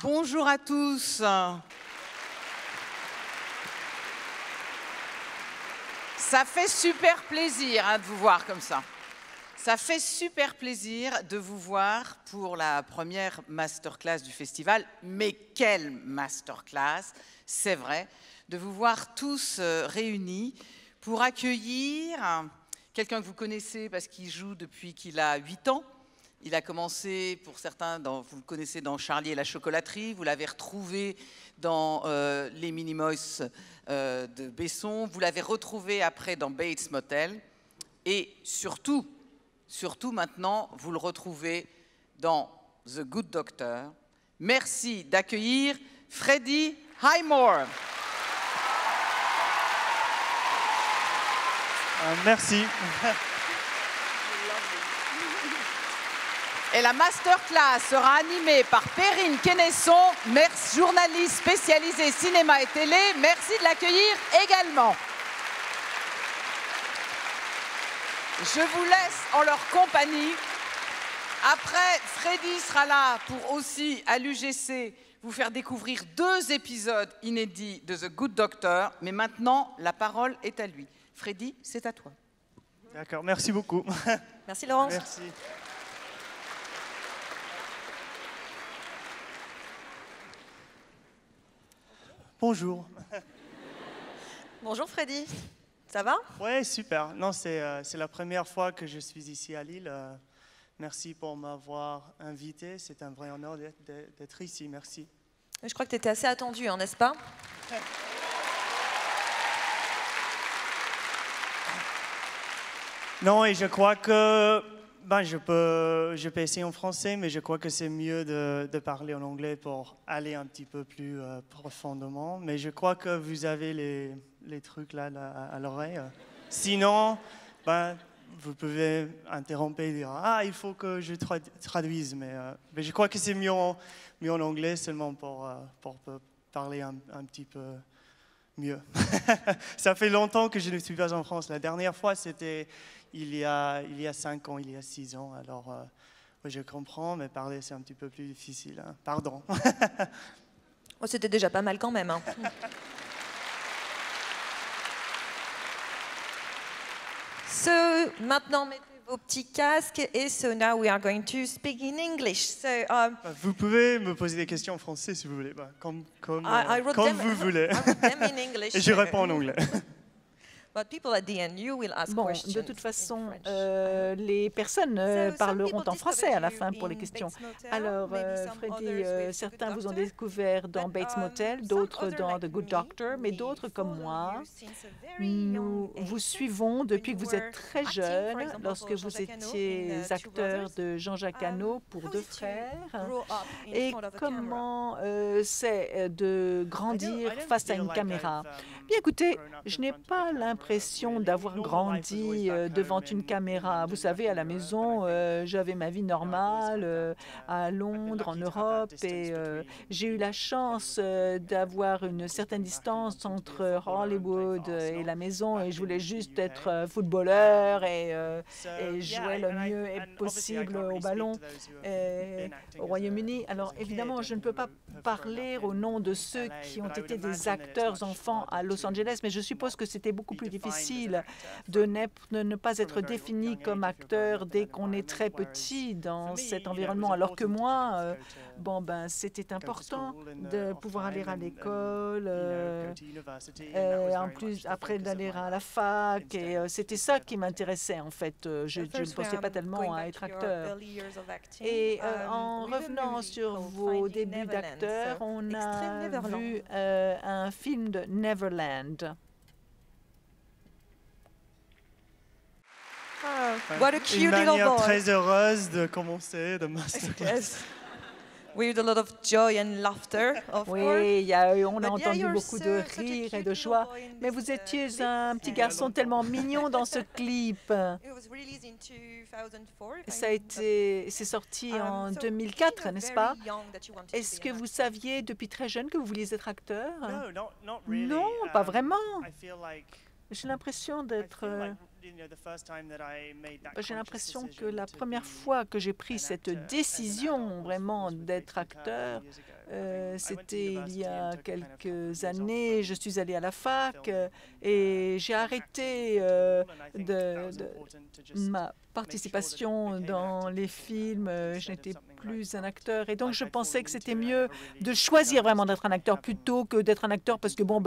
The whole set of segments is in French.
Bonjour à tous. Ça fait super plaisir de vous voir comme ça. Ça fait super plaisir de vous voir pour la première masterclass du festival. Mais quelle masterclass, c'est vrai, de vous voir tous réunis pour accueillir quelqu'un que vous connaissez parce qu'il joue depuis qu'il a 8 ans. Il a commencé, pour certains, vous le connaissez dans Charlie et la chocolaterie, vous l'avez retrouvé dans Les Minimoys de Besson, vous l'avez retrouvé après dans Bates Motel, et surtout maintenant, vous le retrouvez dans The Good Doctor. Merci d'accueillir Freddie Highmore. Merci. Et la masterclass sera animée par Perrine Kennesson, journaliste spécialisée cinéma et télé. Merci de l'accueillir également. Je vous laisse en leur compagnie. Après, Freddy sera là pour aussi, à l'UGC, vous faire découvrir 2 épisodes inédits de The Good Doctor. Mais maintenant, la parole est à lui. Freddy, c'est à toi. D'accord, merci beaucoup. Merci Laurence. Merci. Bonjour. Bonjour Freddy, ça va? Ouais, super. Non, c'est la première fois que je suis ici à Lille. Merci pour m'avoir invité. C'est un vrai honneur d'être ici. Merci. Je crois que tu étais assez attendu, hein, n'est-ce pas? Non, et je crois que je peux essayer en français, mais je crois que c'est mieux de parler en anglais pour aller un petit peu plus profondément. Mais je crois que vous avez les trucs là à l'oreille. Sinon, vous pouvez interrompre et dire « Ah, il faut que je traduise ». Mais je crois que c'est mieux en anglais seulement pour parler un petit peu mieux. Ça fait longtemps que je ne suis pas en France. La dernière fois, c'était il y a 5 ans, il y a 6 ans. Alors, je comprends, mais parler, c'est un petit peu plus difficile. Hein. Pardon. Oh, c'était déjà pas mal quand même. Hein. Maintenant, mettez vos petits casques. Et now we are going to speak in English. Vous pouvez me poser des questions en français si vous voulez, comme vous voulez. Et je réponds en anglais. Bon, de toute façon, les personnes parleront en français à la fin pour les questions. Alors, Freddy, certains vous ont découvert dans Bates Motel, d'autres dans The Good Doctor, mais d'autres comme moi, nous vous suivons depuis que vous êtes très jeune, lorsque vous étiez acteur de Jean-Jacques Hano pour 2 frères. Et comment c'est de grandir face à une caméra? Bien, écoutez, je n'ai pas l'impression d'avoir grandi devant une caméra. Vous savez, à la maison, j'avais ma vie normale à Londres, en Europe, et j'ai eu la chance d'avoir une certaine distance entre Hollywood et la maison, et je voulais juste être footballeur et jouer le mieux possible au ballon au Royaume-Uni. Alors, évidemment, je ne peux pas parler au nom de ceux qui ont été des acteurs enfants à Los Angeles, mais je suppose que c'était beaucoup plus difficile de ne pas être défini comme acteur dès qu'on est très petit dans cet environnement, alors que moi, c'était important de pouvoir aller à l'école, en plus après d'aller à la fac, et c'était ça qui m'intéressait en fait. Je ne pensais pas tellement à être acteur. Et en revenant sur vos débuts d'acteur, on a vu un film de Neverland. What a cute Une little manière boy. très heureuse de commencer de masterclass. Yes. With a lot of joy and laughter, of course. Oui, on a entendu beaucoup de rire et de joie, mais vous étiez un petit garçon tellement mignon dans ce clip. C'est sorti en 2004, n'est-ce pas? Est-ce que vous saviez depuis très jeune que vous vouliez être acteur? Non, pas vraiment. J'ai l'impression d'être J'ai l'impression que la première fois que j'ai pris cette décision vraiment d'être acteur, c'était il y a quelques années. Je suis allée à la fac et j'ai arrêté ma participation dans les films. Je n'étais plus un acteur et donc je pensais que c'était mieux de choisir vraiment d'être un acteur plutôt que d'être un acteur parce que bon,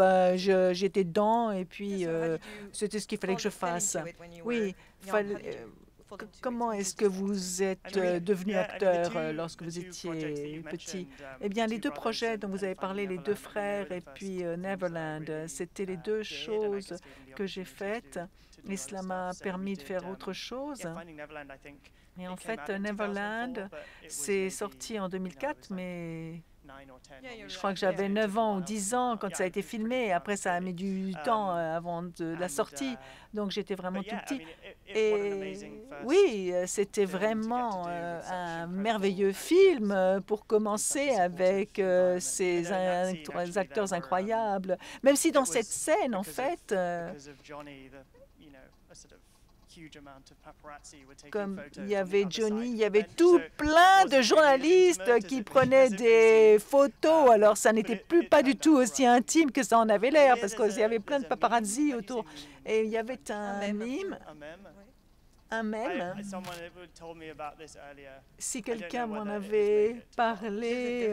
j'étais dedans et puis c'était ce qu'il fallait que je fasse. Oui, comment est-ce que vous êtes devenu acteur lorsque vous étiez petit? Eh bien, les deux projets dont vous avez parlé, les deux frères et puis Neverland, c'était les deux choses que j'ai faites et cela m'a permis de faire autre chose. Et en fait, Neverland, c'est sorti en 2004, mais je crois que j'avais 9 ans ou 10 ans quand ça a été filmé. Après, ça a mis du temps avant de la sortie. Donc, j'étais vraiment tout petit. Et oui, c'était vraiment un merveilleux film pour commencer avec ces acteurs incroyables. Même si dans cette scène, en fait, comme il y avait Johnny, il y avait tout plein de journalistes qui prenaient des photos. Alors, ça n'était pas du tout aussi intime que ça en avait l'air, parce qu'il y avait plein de paparazzi autour. Et il y avait un mème. Si quelqu'un m'en avait parlé,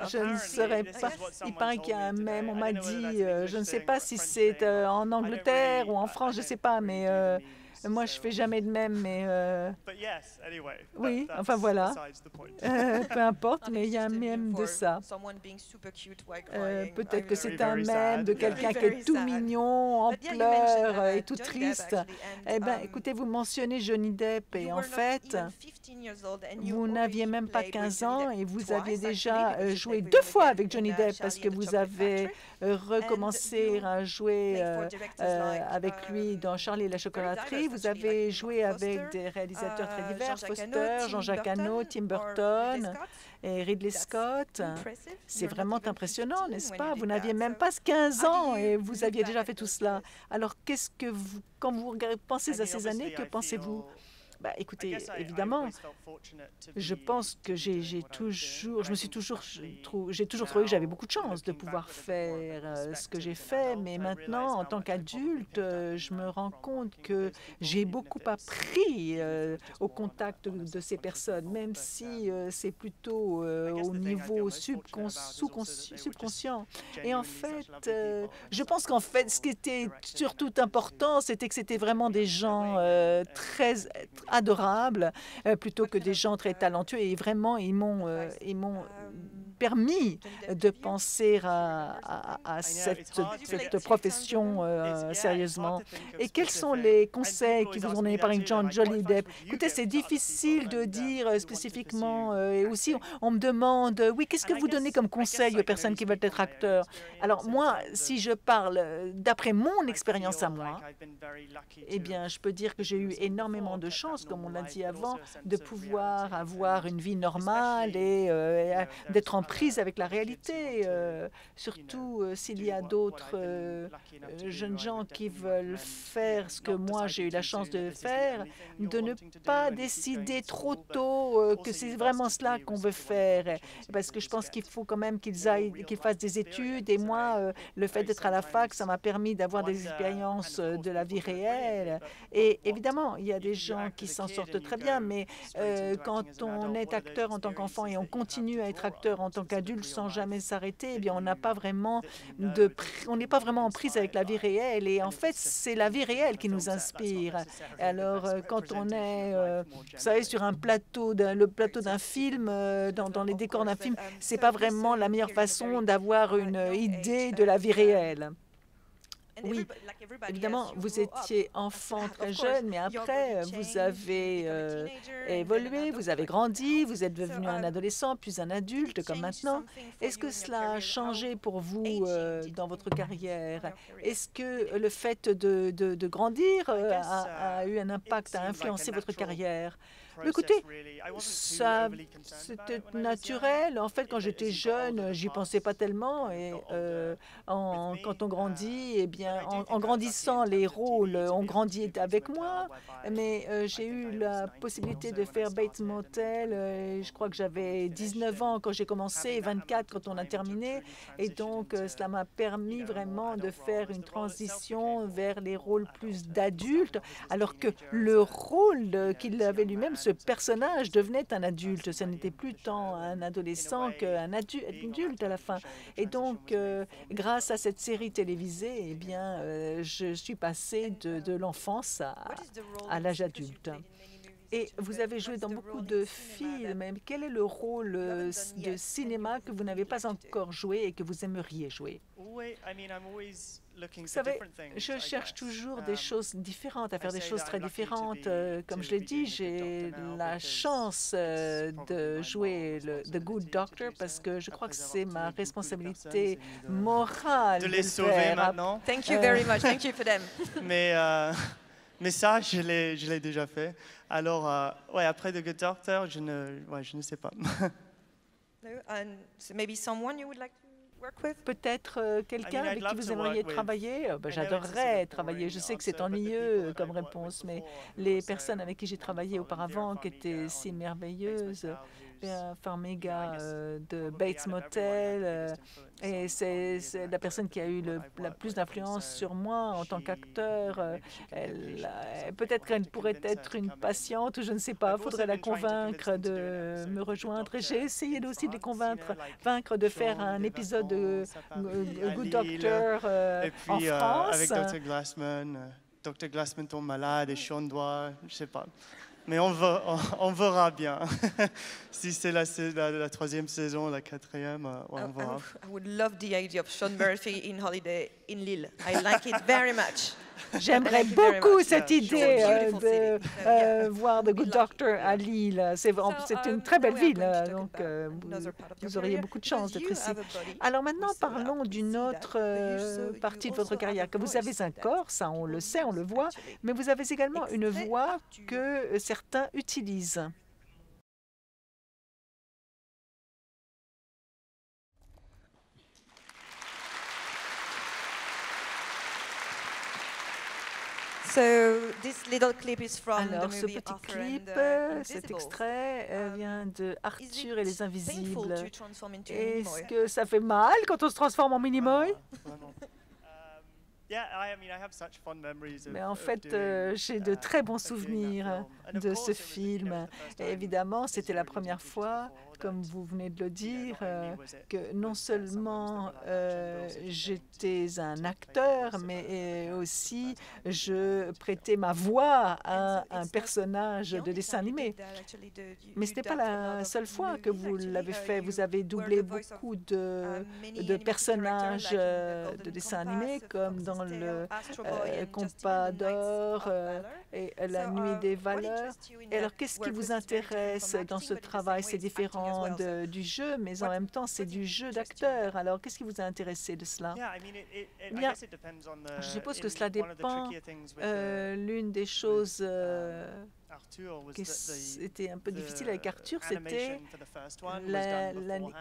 je ne saurais pas. Il paraît qu'il y a un mème, on m'a dit, je ne sais pas si c'est en Angleterre ou en France, je ne sais pas, mais moi, je ne fais jamais de mème, mais oui, enfin voilà. Peu importe, mais il y a un mème de ça. Peut-être que c'est un mème de quelqu'un qui est tout mignon, en pleurs et tout triste. Eh bien, écoutez, vous mentionnez Johnny Depp et en fait, vous n'aviez même pas 15 ans et vous aviez déjà joué 2 fois avec Johnny Depp parce que vous avez recommencé à jouer avec lui dans Charlie et la chocolaterie. Vous avez joué avec des réalisateurs très divers, Foster, Jean-Jacques Hano, Tim Burton et Ridley Scott. C'est vraiment impressionnant, n'est-ce pas? Vous n'aviez même pas 15 ans et vous aviez déjà fait tout cela. Alors, quand vous pensez à ces années, que pensez-vous? Écoutez, évidemment, je pense que j'ai toujours trouvé que j'avais beaucoup de chance de pouvoir faire ce que j'ai fait, mais maintenant, en tant qu'adulte, je me rends compte que j'ai beaucoup appris au contact de ces personnes, même si c'est plutôt au niveau subconscient. Et en fait, je pense qu'en fait, ce qui était surtout important, c'était que c'était vraiment des gens très adorables, plutôt que des gens très talentueux. Et vraiment, ils m'ont permis de penser à cette profession sérieusement. Et quels sont les conseils qui vous ont donné par exemple Johnny Depp? Écoutez, c'est difficile de dire spécifiquement. Et aussi, on me demande, oui, qu'est-ce que vous donnez comme conseil aux personnes qui veulent être acteurs? Alors moi, si je parle d'après mon expérience à moi, eh bien, je peux dire que j'ai eu énormément de chance, comme on l'a dit avant, de pouvoir avoir une vie normale et d'être en prise avec la réalité, surtout s'il y a d'autres jeunes gens qui veulent faire ce que moi j'ai eu la chance de faire, de ne pas décider trop tôt que c'est vraiment cela qu'on veut faire, parce que je pense qu'il faut quand même qu'ils fassent des études. Et moi, le fait d'être à la fac, ça m'a permis d'avoir des expériences de la vie réelle. Et évidemment, il y a des gens qui s'en sortent très bien, mais quand on est acteur en tant qu'enfant et on continue à être acteur en tant qu'adulte sans jamais s'arrêter, eh bien, on n'est pas vraiment en prise avec la vie réelle. Et en fait, c'est la vie réelle qui nous inspire. Alors, quand on est, vous savez, sur le plateau d'un film, dans les décors d'un film, c'est pas vraiment la meilleure façon d'avoir une idée de la vie réelle. Oui, évidemment, vous étiez enfant très jeune, mais après, vous avez évolué, vous avez grandi, vous êtes devenu un adolescent, puis un adulte, comme maintenant. Est-ce que cela a changé pour vous dans votre carrière? Est-ce que le fait de grandir a eu un impact, a influencé votre carrière? Écoutez, ça, c'était naturel. En fait, quand j'étais jeune, j'y pensais pas tellement. Et quand on grandit, eh bien, bien, en grandissant, les rôles ont grandi avec moi, mais j'ai eu la possibilité de faire Bates Motel. Je crois que j'avais 19 ans quand j'ai commencé et 24 quand on a terminé. Et donc, cela m'a permis vraiment de faire une transition vers les rôles plus d'adultes, alors que le rôle qu'il avait lui-même, ce personnage, devenait un adulte. Ce n'était plus tant un adolescent qu'un adulte à la fin. Et donc, grâce à cette série télévisée, eh bien, je suis passée de l'enfance à l'âge adulte. Et vous avez joué dans beaucoup de films. Quel est le rôle de cinéma que vous n'avez pas encore joué et que vous aimeriez jouer? Vous savez, je cherche toujours des choses différentes, à faire des choses très différentes. Comme je l'ai dit, j'ai la chance de jouer The Good Doctor parce que je crois que c'est ma responsabilité morale de les sauver maintenant. Thank you very much. Thank you for them. Mais ça, je l'ai déjà fait. Alors, ouais, après The Good Doctor, je ne sais pas. No, and so maybe someone you would like to work with? Peut-être quelqu'un avec qui vous aimeriez travailler? J'adorerais travailler. Je sais que c'est ennuyeux comme réponse, mais les personnes avec qui j'ai travaillé auparavant, qui étaient si merveilleuses, Farmiga de Bates Motel, et c'est la personne qui a eu la plus d'influence sur moi en tant qu'acteur. Peut-être qu'elle pourrait être une patiente, je ne sais pas. Il faudrait la convaincre de me rejoindre. J'ai essayé aussi de les convaincre de faire un épisode de Good Doctor en France. Avec Dr. Glassman tombe malade et Sean doit, je ne sais pas. Mais on verra bien. Si c'est la troisième saison, la quatrième, on verra. I would love the idea of Sean Murphy in holiday in Lille. I like it very much. J'aimerais beaucoup cette idée de voir The Good Doctor à Lille. C'est une très belle ville, donc vous auriez beaucoup de chance d'être ici. Alors maintenant, parlons d'une autre partie de votre carrière. Que vous avez un corps, ça on le sait, on le voit, mais vous avez également une voix que certains utilisent. So this little clip is from Alors, the ce movie petit Arthur clip, and the cet Invisibles. extrait vient de Arthur et les Invisibles. Painful to transform into a Est-ce Minimoy. que ça fait mal quand on se transforme en Minimoy? Mais en fait, j'ai de très bons souvenirs de ce film. Et évidemment, c'était la première fois, comme vous venez de le dire, que non seulement j'étais un acteur, mais aussi je prêtais ma voix à un personnage de dessin animé. Mais ce n'est pas la seule fois que vous l'avez fait. Vous avez doublé beaucoup de personnages de dessins animés, comme dans le Compas d'or et La Nuit des Valeurs. Et alors, qu'est-ce qui vous intéresse dans ce travail? C'est différent du jeu, mais en même temps, c'est du jeu d'acteur. Alors, qu'est-ce qui vous a intéressé de cela? Bien, je suppose que cela dépend. L'une des choses qui était un peu difficile avec Arthur, c'était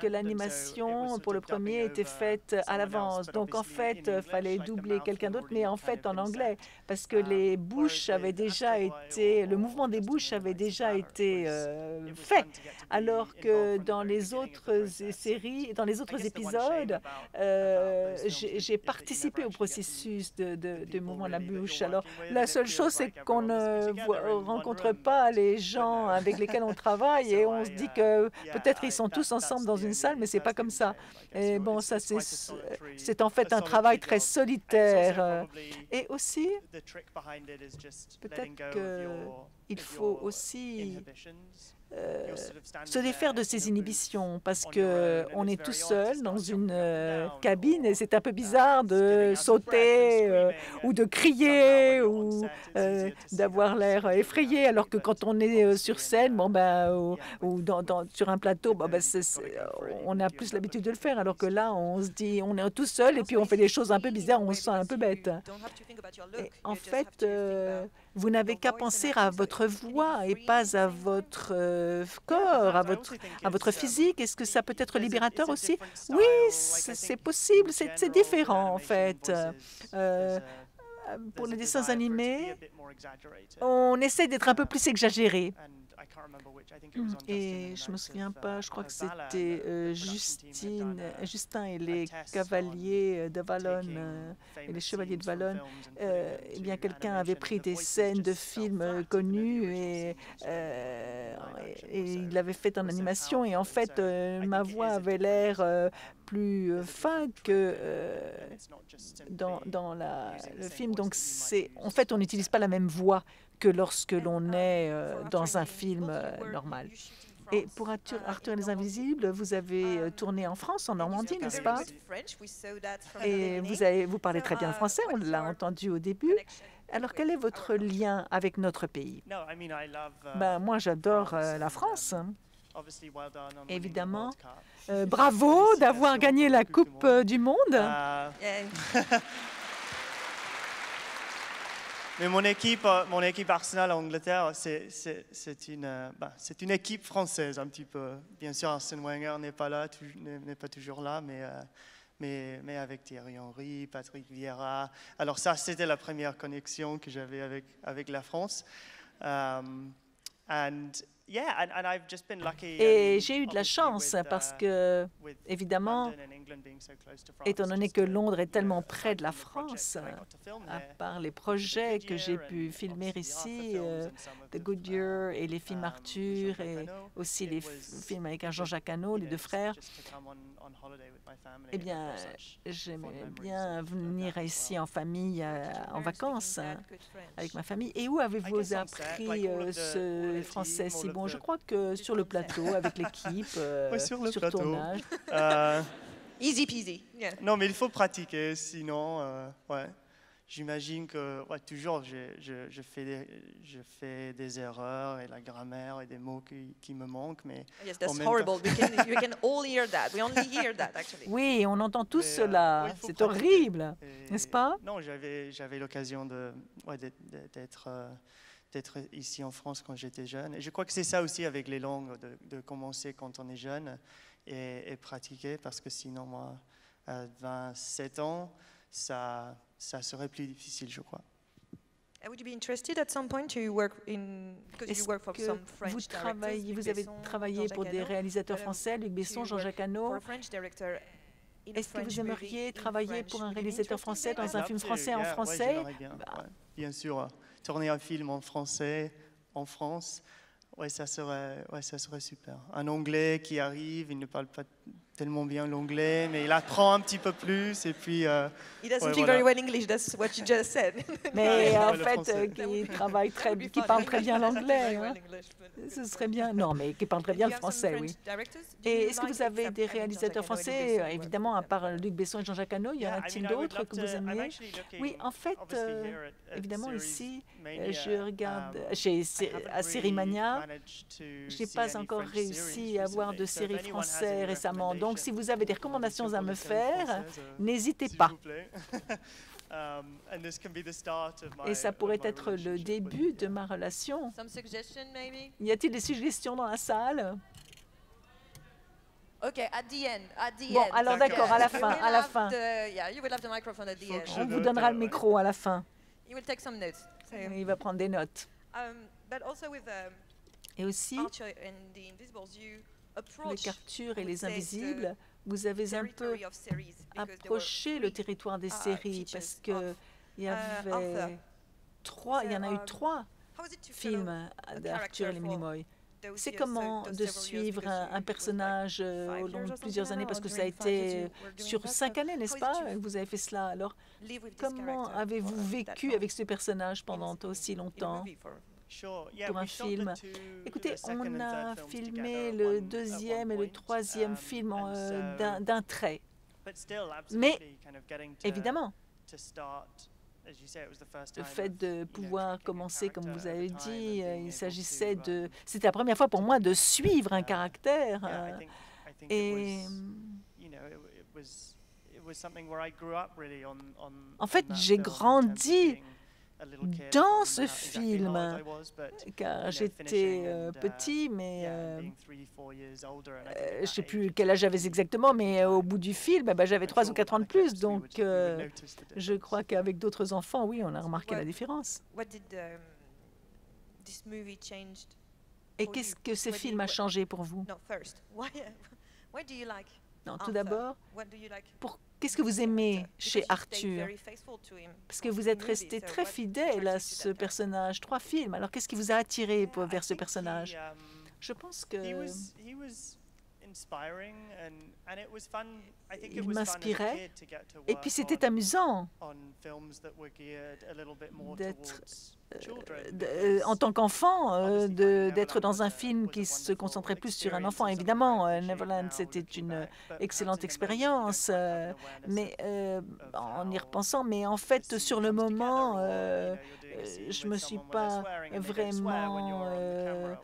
que l'animation pour le premier était faite à l'avance. Donc, en fait, il fallait doubler quelqu'un d'autre, mais en fait en anglais, parce que les bouches avaient déjà été, le mouvement des bouches avait déjà été fait, alors que dans les autres séries, dans les autres épisodes, j'ai participé au processus de mouvement de la bouche. Alors, la seule chose, c'est qu'on ne rencontre pas les gens avec lesquels on travaille et on se dit que peut-être ils sont tous ensemble dans une salle, mais c'est pas comme ça. Et bon, ça c'est en fait un travail très solitaire. Et aussi, peut-être qu'il faut aussi se défaire de ses inhibitions parce qu'on est tout seul dans une cabine et c'est un peu bizarre de sauter ou de crier ou d'avoir l'air effrayé, alors que quand on est sur scène, bon, ou sur un plateau, on a plus l'habitude de le faire, alors que là, on se dit, on est tout seul et puis on fait des choses un peu bizarres, on se sent un peu bête. Et en fait, Vous n'avez qu'à penser à votre voix et pas à votre corps, à votre physique. Est-ce que ça peut être libérateur aussi? Oui, c'est possible, c'est différent en fait. Pour les dessins animés, on essaie d'être un peu plus exagéré. Et je ne me souviens pas, je crois que c'était Justin et les cavaliers de Valonne et les chevaliers de Valonne. Eh bien, quelqu'un avait pris des scènes de films connus et il l'avait fait en animation. Et en fait, ma voix avait l'air plus fin que dans le film. Donc, en fait, on n'utilise pas la même voix que lorsque l'on est dans un film normal. Et pour Arthur et les Invisibles, vous avez tourné en France, en Normandie, n'est-ce pas? Et vous parlez très bien le français, on l'a entendu au début. Alors, quel est votre lien avec notre pays? Moi, j'adore la France. Évidemment. Bravo d'avoir gagné la Coupe du Monde. Mais mon équipe Arsenal en Angleterre, c'est une équipe française un petit peu. Bien sûr, Arsène Wenger n'est pas toujours là, mais avec Thierry Henry, Patrick Vieira. Alors ça, c'était la première connexion que j'avais avec la France. Et j'ai eu de la chance parce que, évidemment, étant donné que Londres est tellement près de la France, à part les projets que j'ai pu filmer ici, The Good Year et les films Arthur et aussi les films avec Jean-Jacques Hano, les deux frères, eh bien, j'aimais bien venir ici en famille, en vacances, avec ma famille. Et où avez-vous appris ce français si bon? Je crois que sur le plateau, avec l'équipe, sur le tournage. Easy peasy. Yeah. Non, mais il faut pratiquer, sinon, ouais. J'imagine que toujours, je fais des erreurs et la grammaire et des mots qui me manquent, mais yes, that's horrible. We can all hear that. We only hear that, actually. Oui, on entend tous cela. C'est horrible, n'est-ce pas? Non, j'avais l'occasion d'être ici en France quand j'étais jeune. Et je crois que c'est ça aussi avec les langues, de commencer quand on est jeune et pratiquer, parce que sinon, moi, à 27 ans, ça serait plus difficile, je crois. Would you be interested at some point to work in, because you work for some French directors? Vous avez travaillé pour des réalisateurs français, Luc Besson, Jean-Jacques Hano. Est-ce que vous aimeriez travailler pour un réalisateur français dans un film français en français? Bien sûr, tourner un film en français, en France, ça serait super. Un Anglais qui arrive, il ne parle pas tellement bien l'anglais, mais il apprend un petit peu plus et puis... He doesn't speak very well English, that's what you just said. Mais en fait, qui parle très bien l'anglais. Hein. Ce serait bien. Non, mais qui parle très bien le français, oui. Et est-ce que vous avez des réalisateurs français, évidemment, à part Luc Besson et Jean-Jacques Hano, il y en a-t-il d'autres que vous aimiez? Oui, en fait, évidemment, ici, je regarde à Sérimania. Je n'ai pas encore réussi à avoir de séries françaises récemment. Donc, si vous avez des recommandations à me faire, n'hésitez pas. Et ça pourrait être le début de ma relation. Y a-t-il des suggestions dans la salle? Bon, alors d'accord, à la fin. On vous donnera le micro à la fin. Il va prendre des notes. Et aussi, avec Arthur et les Invisibles, vous avez un peu approché le territoire des séries parce qu'il y en a eu 3 films d'Arthur et les Minimoys. C'est comment de suivre un personnage au long de plusieurs années, parce que ça a été sur 5 années, n'est-ce pas, que vous avez fait cela. Alors, comment avez-vous vécu avec ce personnage pendant aussi longtemps? Pour un film. Écoutez, on a filmé le 2e et le 3e film d'un trait. Mais, évidemment, le fait de pouvoir commencer, comme vous avez dit, il s'agissait de... C'était la première fois pour moi de suivre un caractère. Et... En fait, j'ai grandi dans ce film, car j'étais petit, mais je ne sais plus quel âge j'avais exactement, mais au bout du film, j'avais 3 ou 4 ans de plus, donc je crois qu'avec d'autres enfants, oui, on a remarqué la différence. Et qu'est-ce que ce film a changé pour vous? Non, tout d'abord, qu'est-ce que vous aimez chez Arthur? Parce que vous êtes resté très fidèle à ce personnage, 3 films. Alors, qu'est-ce qui vous a attiré vers ce personnage? Je pense que il m'inspirait, et puis c'était amusant d'être, en tant qu'enfant, d'être dans un film qui se concentrait plus sur un enfant. Évidemment, Neverland, c'était une excellente expérience, mais en y repensant, mais en fait, sur le moment, je me suis pas vraiment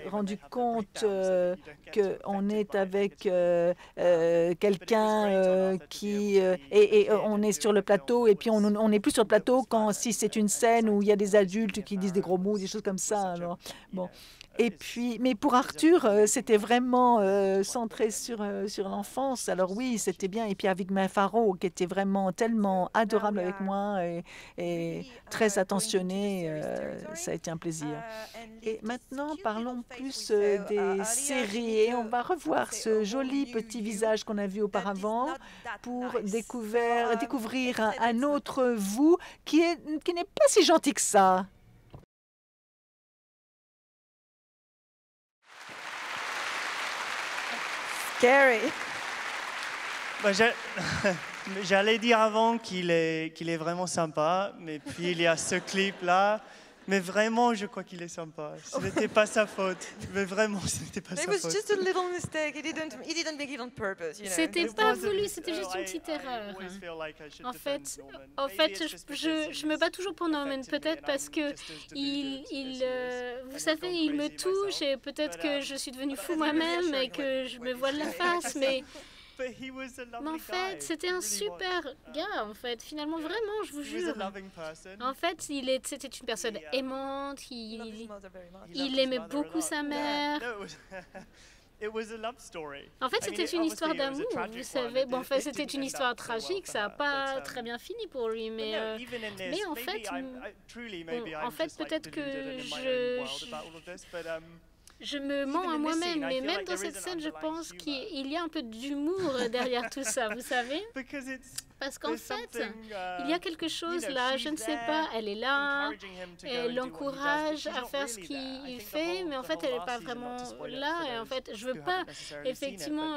rendu compte qu'on est avec quelqu'un qui et on est sur le plateau, et puis on n'est plus sur le plateau si c'est une scène où il y a des adultes qui disent des gros mots, des choses comme ça. Alors, bon. Et puis, mais pour Arthur, c'était vraiment centré sur l'enfance. Alors oui, c'était bien. Et puis avec Mia Farrow, qui était vraiment tellement adorable avec moi et très attentionnée, ça a été un plaisir. Et maintenant, parlons plus des séries. Et on va revoir ce joli petit visage qu'on a vu auparavant pour découvrir un autre vous qui n'est pas si gentil que ça. Scary. J'allais dire avant qu'il est vraiment sympa, mais puis il y a ce clip-là. Mais vraiment, je crois qu'il est sympa. Ce n'était pas sa faute. Mais vraiment, ce n'était pas sa faute. It was just a little mistake. He didn't make it on purpose. You know? C'était pas voulu, c'était juste une petite erreur. En fait, je me bats toujours pour Norman, peut-être parce que vous savez, il me touche et peut-être que je suis devenue fou moi-même et que je me voile la face, mais en fait, c'était un super gars, en fait. Finalement, vraiment, je vous jure. En fait, c'était une personne aimante, il aimait beaucoup sa mère. En fait, c'était une histoire d'amour, vous savez. Bon, en fait, c'était une histoire tragique, ça n'a pas très bien fini pour lui, mais en fait, peut-être que je me mens à moi-même, mais même dans cette scène, je pense qu'il y a un peu d'humour derrière tout ça, vous savez? Parce qu'en fait, il y a quelque chose là, je ne sais pas, elle est là, elle l'encourage à faire ce qu'il fait, mais en fait, elle n'est pas vraiment là. Et en fait, je ne veux pas effectivement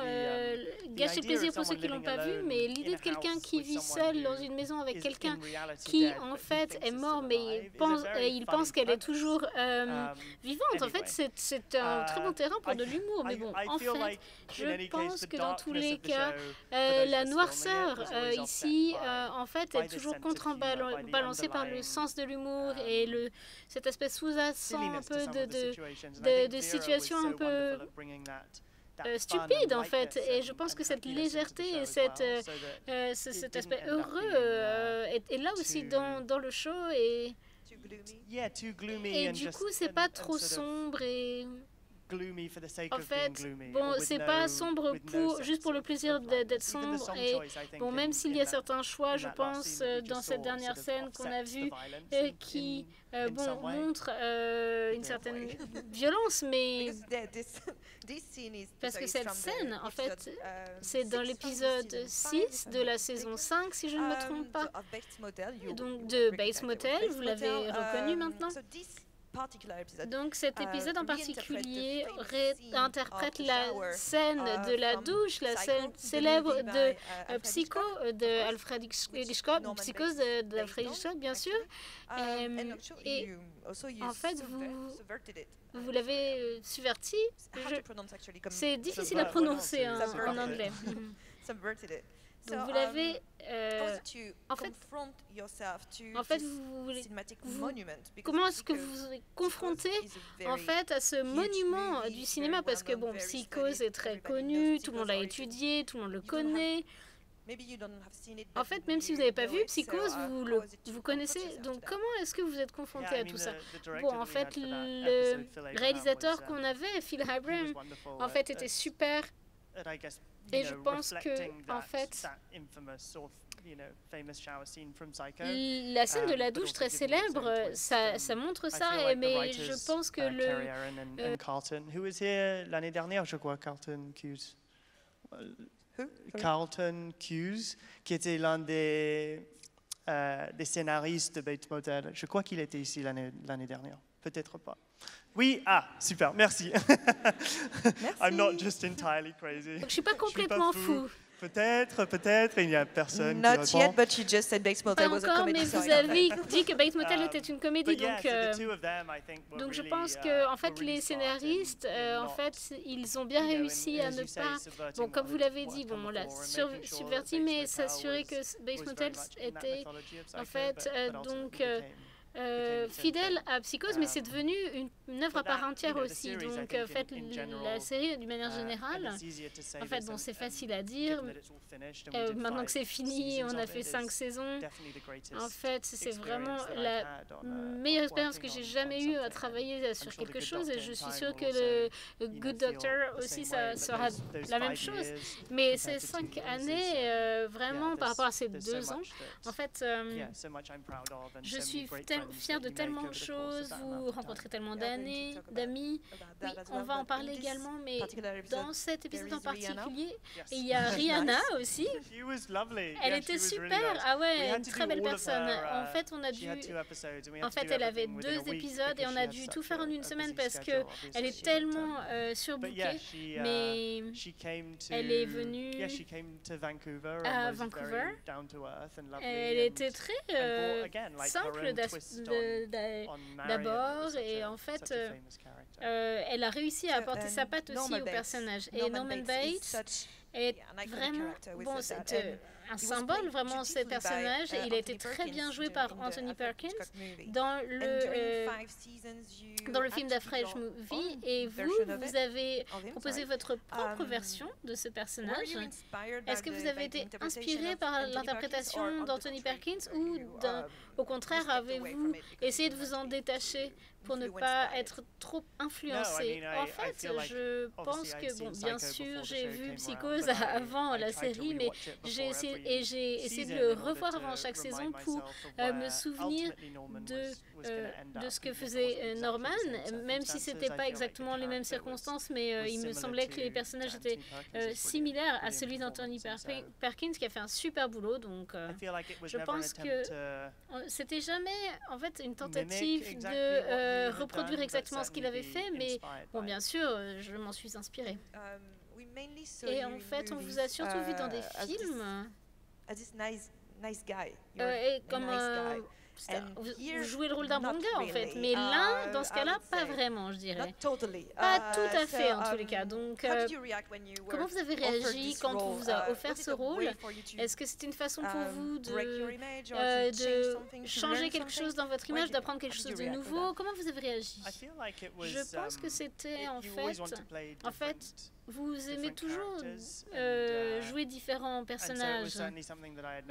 gâcher le plaisir pour ceux qui ne l'ont pas vu, mais l'idée de quelqu'un qui vit seul dans une maison avec quelqu'un qui, en fait, est mort, mais il pense qu'elle est toujours vivante. En fait, c'est un très bon terrain pour de l'humour. Mais bon, en fait, je pense que dans tous les cas, la noirceur ici, en fait, est toujours contrebalancée par le sens de l'humour et cet aspect sous-jacent un peu de situation un peu stupide, en fait. Et je pense que cette légèreté et cet aspect heureux est là aussi dans le show. Et du coup, c'est pas trop sombre et... En fait, bon, c'est pas sombre juste pour le plaisir d'être sombre. Et bon, même s'il y a certains choix, je pense, dans cette dernière scène qu'on a vue, qui montre une certaine violence, mais parce que cette scène, en fait, c'est dans l'épisode 6 de la saison 5, si je ne me trompe pas, donc de Bates Motel, vous l'avez reconnu maintenant. Donc cet épisode en particulier interprète la scène de la douche, la scène célèbre de Psycho de Alfred Hitchcock, Psychose d'Alfred Hitchcock, bien sûr. Et en fait, vous l'avez subverti. C'est difficile à prononcer en anglais. Donc vous l'avez... en fait, comment est-ce que vous vous confrontez en fait à ce monument du cinéma, parce que bon, Psychose est très connu, tout le monde l'a étudié, tout le monde le connaît, En fait, même si vous n'avez pas vu Psychose, vous connaissez. Donc, comment est-ce que vous êtes confronté à tout ça? Bon, en fait, le réalisateur qu'on avait, Phil Abraham, en fait, était super. Et je pense que, en fait, la scène de la douche très célèbre, ça montre ça, mais je pense que Carlton, who was here l'année dernière, je crois, Carlton Cuse. Carlton Cuse, qui était l'un des scénaristes de Bates Motel. Je crois qu'il était ici l'année dernière. Peut-être pas. Oui, super, merci. Merci. I'm not just entirely crazy. Donc, je suis pas complètement fou. Peut-être, il n'y a personne Not qui yet, répond. but you just said Bates Motel Pas was a encore, comedy. mais so vous I know avez that. dit que Bates Motel était une comédie, donc Donc je pense que en fait les scénaristes en fait ils ont bien réussi à ne pas, bon comme vous l'avez dit, bon on l'a subverti, mais s'assurer que Bates Motel était en fait fidèle à Psychose, mais c'est devenu une œuvre à part entière aussi. Donc, en fait, la série, d'une manière générale, en fait, bon, c'est facile à dire. Maintenant que c'est fini, on a fait 5 saisons. En fait, c'est vraiment la meilleure expérience que j'ai jamais eue à travailler sur quelque chose. Et je suis sûre que le Good Doctor aussi, ça sera la même chose. Mais ces 5 années, vraiment, par rapport à ces 2 ans, en fait, je suis fière de tellement de choses, vous rencontrez tellement d'amis. Oui, on va en parler également, mais dans cet épisode en particulier, il y a Rihanna aussi. Elle était super, ah ouais, une très belle personne. En fait, elle avait 2 épisodes et on a dû tout faire en une semaine parce que elle est tellement surbookée, mais elle est venue à Vancouver. Elle était très simple d'abord et en fait elle a réussi à apporter sa patte aussi au personnage. Et Norman Bates est vraiment, bon, c'est un symbole vraiment ce personnage. Il a été très bien joué par Anthony Perkins dans le film d'A Fresh Movie. Et vous avez proposé votre propre version de ce personnage. Est-ce que vous avez été inspiré par l'interprétation d'Anthony Perkins ou au contraire avez-vous essayé de vous en détacher pour ne pas être trop influencé? En fait, je pense que, bon, bien sûr, j'ai vu Psychose avant la série, mais j'ai essayé de le revoir avant chaque saison pour me souvenir de ce que faisait Norman, même si ce n'était pas exactement les mêmes circonstances, mais il me semblait que les personnages étaient similaires à celui d'Anthony Perkins, qui a fait un super boulot. Donc, je pense que c'était jamais, en fait, une tentative de reproduire exactement ce qu'il avait fait, mais bon, bien sûr, je m'en suis inspirée. Et en fait, on vous a surtout vu dans des films. Et comme vous jouez le rôle d'un bon gars en fait, mais là, dans ce cas-là, pas vraiment, je dirais. Pas tout à fait en tous les cas. Donc, comment vous avez réagi quand on vous a offert ce rôle? Est-ce que c'était une façon pour vous de changer quelque chose dans votre image, d'apprendre quelque chose de nouveau? Comment vous avez réagi? Je pense que c'était en fait, vous aimez toujours jouer différents personnages.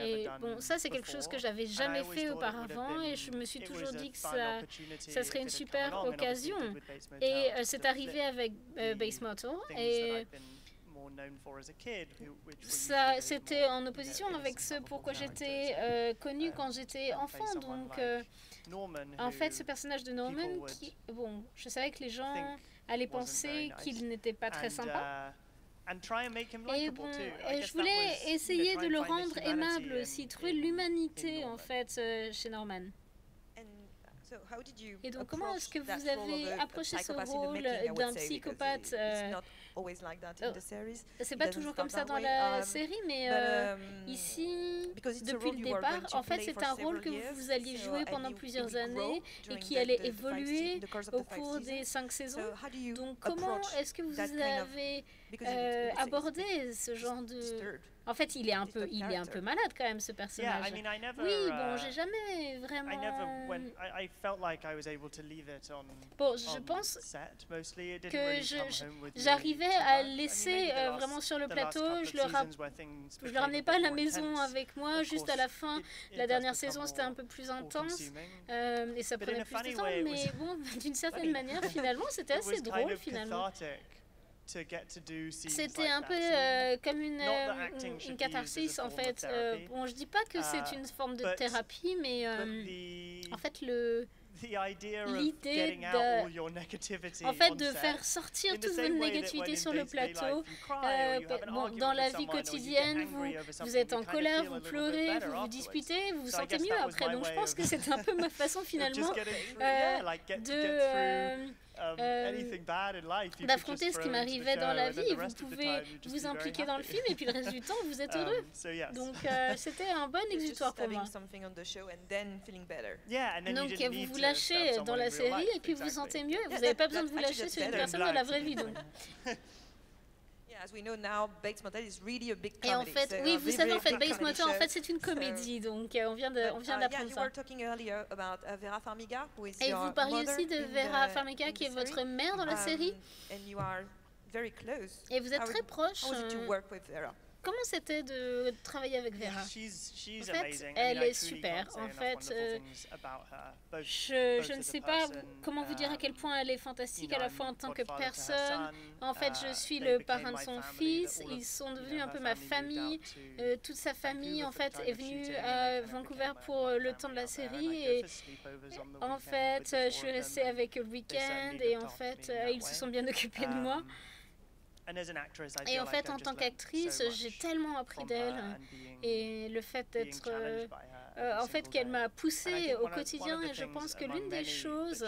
Et bon, ça c'est quelque chose que j'avais jamais fait auparavant et je me suis toujours dit que ça serait une super occasion. Et c'est arrivé avec Bates Motel et ça, c'était en opposition avec ce pourquoi j'étais connue quand j'étais enfant. Donc, en fait, ce personnage de Norman, bon, je savais que les gens allaient penser qu'il n'était pas très sympa. Et bon, je voulais essayer de le rendre aimable aussi, trouver l'humanité en fait chez Norman. Et donc, comment est-ce que vous avez approché ce rôle d'un psychopathe? C'est pas toujours comme ça dans la série, mais ici, depuis le départ, en fait, c'est un rôle que vous alliez jouer pendant plusieurs années et qui allait évoluer au cours des 5 saisons. Donc, comment est-ce que vous avez abordé ce genre En fait, il est un peu malade quand même, ce personnage. Oui, bon, j'ai jamais vraiment... Bon, je pense que j'arrivais à laisser vraiment sur le plateau. Je le ramenais pas à la maison avec moi. Juste à la fin, la dernière saison, c'était un peu plus intense et ça prenait plus de temps. Mais bon, d'une certaine manière, finalement, c'était assez drôle, finalement. C'était un peu comme une catharsis, en fait. Bon, je dis pas que c'est une forme de thérapie, mais en fait, l'idée de faire sortir toute votre négativité sur le plateau. Bon, dans la vie quotidienne, vous êtes en colère, vous pleurez, vous vous disputez, vous vous sentez mieux après. Donc je pense que c'est un peu ma façon finalement d'affronter ce qui m'arrivait dans la vie. Vous pouvez vous impliquer dans le film et puis le reste du temps, vous êtes heureux. Donc c'était un bon exutoire pour moi. Donc vous vous lâchez dans la série et puis vous vous sentez mieux. Vous n'avez pas besoin de vous lâcher sur une personne dans la vraie vie. Donc. Et en fait, oui, vous savez, en fait, Bates Motel, en fait, c'est une comédie, donc on vient d'apprendre ça. Et vous parliez aussi de Vera Farmiga, qui est votre mère dans la série. Et vous êtes très proche. Comment c'était de travailler avec Vera? En fait, elle est super. En fait, je ne sais pas comment vous dire à quel point elle est fantastique, à la fois en tant que personne. En fait, je suis le parrain de son fils. Ils sont devenus un peu ma famille. Toute sa famille, en fait, est venue à Vancouver pour le temps de la série. Et en fait, je suis restée avec eux le week-end. Et en fait, ils se sont bien occupés de moi. Et en fait, en tant qu'actrice, j'ai tellement appris d'elle et le fait d'être, en fait, qu'elle m'a poussée au quotidien. Et je pense que l'une des choses,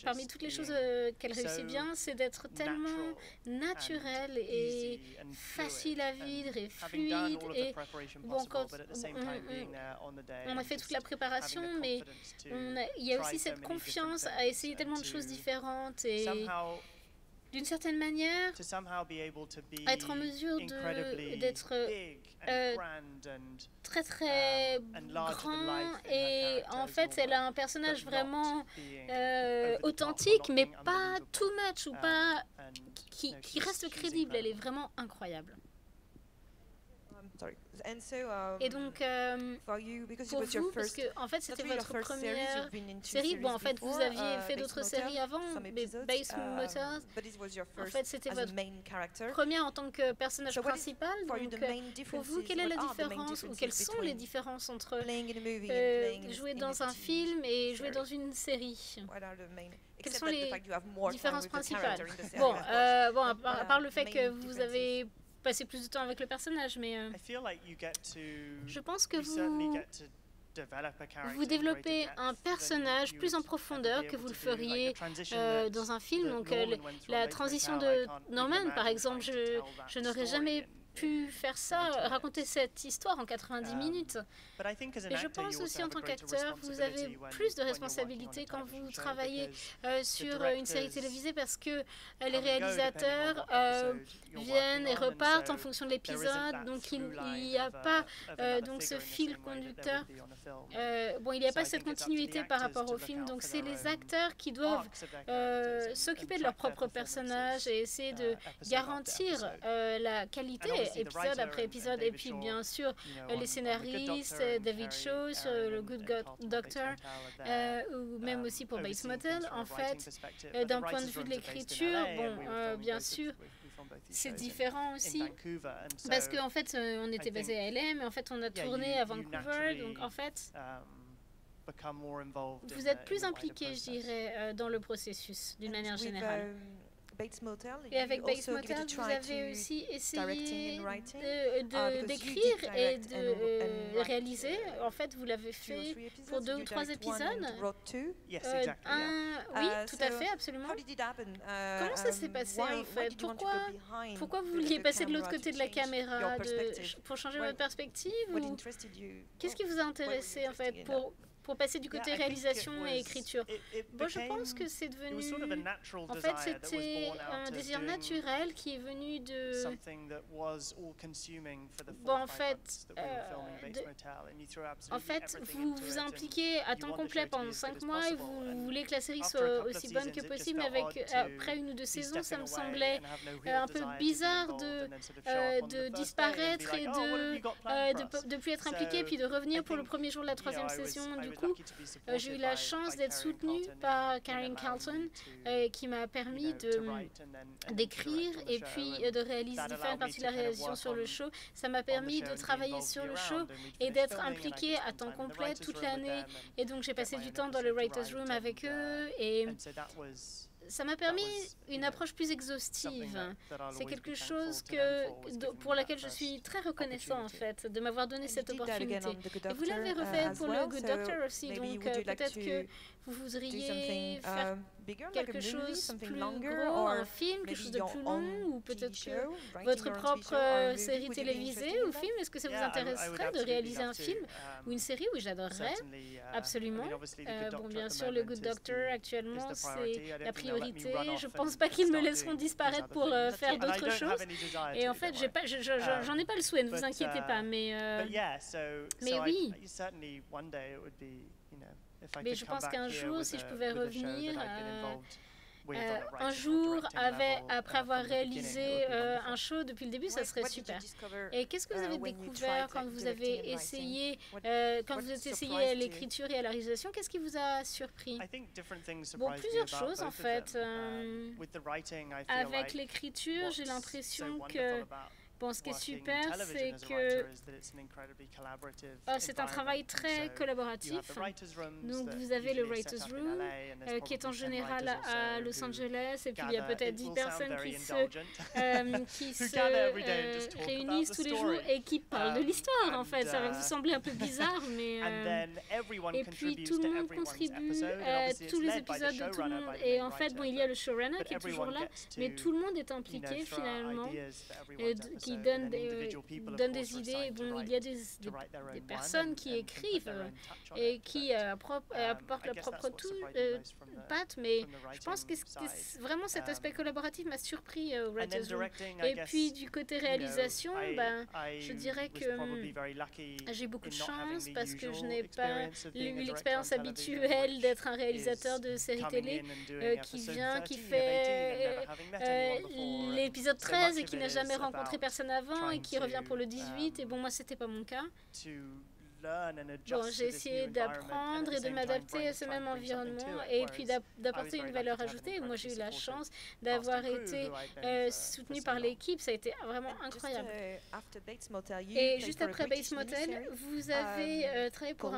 parmi toutes les choses qu'elle réussit bien, c'est d'être tellement naturelle et facile à vivre et fluide. Et bon, quand on a fait toute la préparation, mais il y a aussi cette confiance à essayer tellement de choses différentes et d'une certaine manière, être en mesure d'être très très grand. Et en fait, elle a un personnage vraiment authentique, mais pas too much, ou pas qui reste crédible. Elle est vraiment incroyable. Et donc, pour vous, parce que en fait, c'était votre première série. Bon, en fait, vous aviez fait d'autres séries avant, Bates Motel. En fait, c'était votre première en tant que personnage principal. Donc, pour vous, quelle est la différence, ou quelles sont les différences entre jouer dans un film et jouer dans une série? Quelles sont les différences principales? Bon, à part le fait que vous avez passer plus de temps avec le personnage, mais je pense que vous développez un personnage plus en profondeur que vous le feriez dans un film. Donc la transition de Norman, par exemple, je n'aurais jamais pu faire ça, raconter cette histoire en 90 minutes. Mais je pense aussi en tant qu'acteur, vous avez plus de responsabilités quand vous travaillez sur une série télévisée, parce que les réalisateurs viennent et repartent en fonction de l'épisode, donc il n'y a pas donc ce fil conducteur. Bon, il n'y a pas cette continuité par rapport au film, donc c'est les acteurs qui doivent s'occuper de leur propre personnage et essayer de garantir la qualité épisode après épisode. Et puis bien sûr les scénaristes, David Shaw sur le Good Doctor, ou même aussi pour Bates Motel. En fait, d'un point de vue de l'écriture, bon, bien sûr, c'est différent aussi, parce qu'en fait, on était basé à LA, mais en fait, on a tourné à Vancouver, donc en fait, vous êtes plus impliqué, je dirais, dans le processus, d'une manière générale. Et avec Bates Motel, vous avez aussi essayé d'écrire et de réaliser. En fait, vous l'avez fait pour 2 ou 3 épisodes. Oui, tout à fait, absolument. Comment ça s'est passé, en fait? Pourquoi vous vouliez passer de l'autre côté de la caméra, pour changer votre perspective? Qu'est-ce qui vous a intéressé, en fait, pour passer du côté réalisation et écriture. Bon, je pense que c'est devenu... En fait, c'était un désir naturel qui est venu de... Bon, en fait, vous vous impliquez à temps complet pendant 5 mois et vous voulez que la série soit aussi bonne que possible, mais après 1 ou 2 saisons, ça me semblait un peu bizarre de disparaître et de plus être impliqué, puis de revenir pour le premier jour de la 3e saison. Du coup, j'ai eu la chance d'être soutenue par Karen Carlton, qui m'a permis d'écrire et puis de réaliser différentes parties de la réalisation sur le show. Ça m'a permis de travailler sur le show et d'être impliquée à temps complet toute l'année. Et donc, j'ai passé du temps dans le writer's room avec eux et ça m'a permis une approche plus exhaustive. C'est quelque chose pour laquelle je suis très reconnaissant, en fait, de m'avoir donné cette opportunité. Et vous l'avez refait pour le Good Doctor aussi, donc peut-être que vous voudriez faire quelque chose de plus gros, un film, quelque chose de plus long, ou peut-être que votre propre série télévisée ou film. Est-ce que ça vous intéresserait de réaliser un film ou une série? Oui, j'adorerais, absolument. Bon, bien sûr, le Good Doctor, actuellement, c'est la priorité. Je ne pense pas qu'ils me laisseront disparaître pour faire d'autres choses. Et en fait, j'en ai pas le souhait, ne vous inquiétez pas. Mais oui. Mais je pense qu'un jour, si je pouvais revenir, un jour, après avoir réalisé un show depuis le début, ça serait super. Et qu'est-ce que vous avez découvert quand vous avez essayé, l'écriture et à la réalisation? Qu'est-ce qui vous a surpris? Bon, plusieurs choses en fait. Avec l'écriture, j'ai l'impression que... Bon, ce qui est super, c'est que c'est un travail très collaboratif. Donc, vous avez le Writer's Room, qui est en général à Los Angeles, et puis il y a peut-être 10 personnes qui se réunissent tous les jours et qui parlent de l'histoire, en fait. Ça va vous sembler un peu bizarre, mais... et puis, tout le monde contribue à tous les épisodes de tout le monde. Et en fait, bon, il y a le showrunner qui est toujours là, mais tout le monde est impliqué, finalement, qui donne des idées. Bon, il y a des personnes qui écrivent et qui apportent leur propre patte, mais je pense que vraiment cet aspect collaboratif m'a surpris au Writer's Room. Et puis du côté réalisation, je dirais que j'ai beaucoup de chance parce que je n'ai pas eu l'expérience habituelle d'être un réalisateur de série télé qui vient, qui fait l'épisode 13 et qui n'a jamais rencontré personne avant et qui revient pour le 18. Et bon, moi, c'était pas mon cas. Bon, j'ai essayé d'apprendre et de m'adapter à ce même environnement et puis d'apporter une valeur ajoutée. Moi, j'ai eu la chance d'avoir été soutenue par l'équipe. Ça a été vraiment incroyable. Et juste après Bates Motel, vous avez travaillé pour